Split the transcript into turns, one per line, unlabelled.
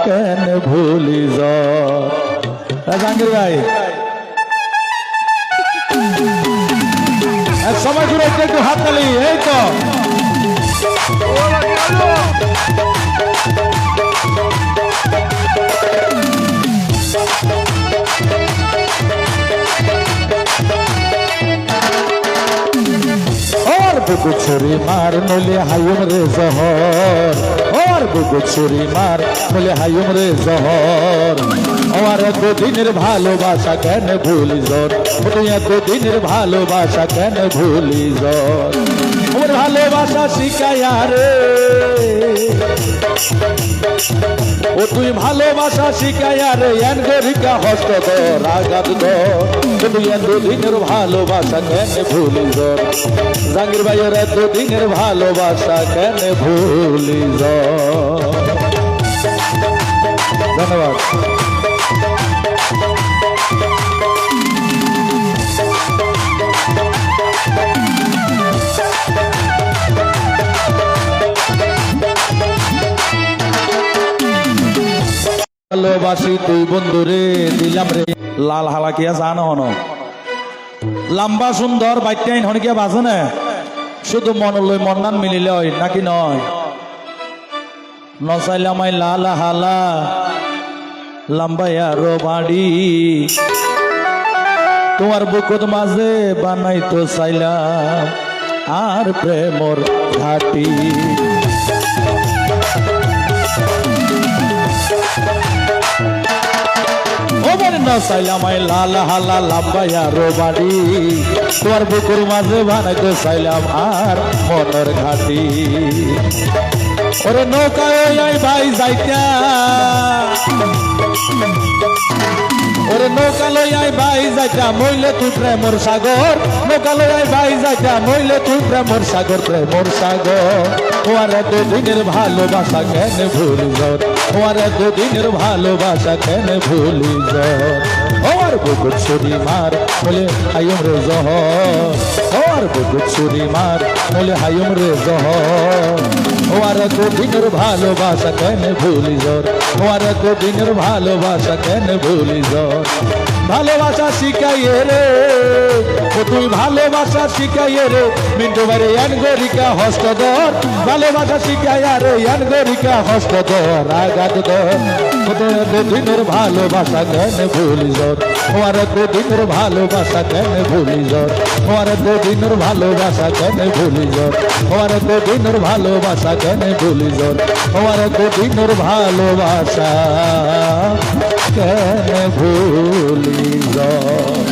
কেন ভুলি জাহাঙ্গীর ভাই এক সময় ঘুরে একটু হাত তালি এই তো बुगु छुरी मार नले हायुम रे जहर और बुगु छुरी मार नले हायुम रे जहर और दो दिनेर भालोबासा केन भूली जर तुई दो दिनेर भालोबासा केन भूली जर ओर भालोबासा शिखाया रे ও তুই ভালোবাসা শিখায়া রে এনগরিকা হস্ত ধর আঘাত ধর তুই দুদিনের ভালোবাসা কেন ভুলি যর জাহাঙ্গীর ভাইয়ের দুদিনের ভালোবাসা কেন ভুলি যর ধন্যবাদ ভালোবাসি তুই বন্ধুরে দিলাম রে লাল হালাকিয়া জানো হন লম্বা সুন্দর বাইটাইন হনকিয়া বাজে না শুধু মনলই মন্নান মিলিলে হয় নাকি নয় নচাইলাম আই লাল হালা লম্বাইয়া রো বাড়ি তোমার বুকত মাঝে বানাই তো চাইলাম আর প্রেমর ঘাটি চাইলাম লাল হালা লাম্বাইয়া রো বাড়ি তোমার বুকুর মাঝে বানাইতে চাইলাম আর মনের ঘাটি ওরে নৌকায় ভাই যাইতা ওরে নৌকা লইয়াই ভাই যাইতা মইলে তুই প্রেমর সাগর নৌকা লইয়াই ভাই যাইতা মইলে তুই প্রেমর সাগর ওরে দুদিনের ভালোবাসা কেন ভুলি যর ওরে দুদিনের ভালোবাসা কেন ভুলি যর ওর বুকুর ছুরি মার বলে হায়ুম রে জহর ওর বুকুর ছুরি মার বলে হায়ুম রে জহর ওরে দুদিনের ভালোবাসা কেন ভুলি যর ওরে দুদিনের ভালোবাসা কেন ভুলি যর ভালোবাসা শিখাইয়ে রে ও তুই ভালোবাসা শিখাইয়ে রে মিন্টু বারে এনগরিকা হস্ত ধর ভালোবাসা শিখাইয়া রে এনগরিকা হস্ত ধর আঘাত ধর ওদের দুদিনের ভালোবাসা কেন ভুলি যর ওরে দুদিনের ভালোবাসা কেন ভুলি যর ওরে দুদিনের ভালোবাসা কেন ভুলি যর ওরে দুদিনের ভালোবাসা কেন ভুলি যর ওরে দুদিনের ভালোবাসা কেন ভুলি যর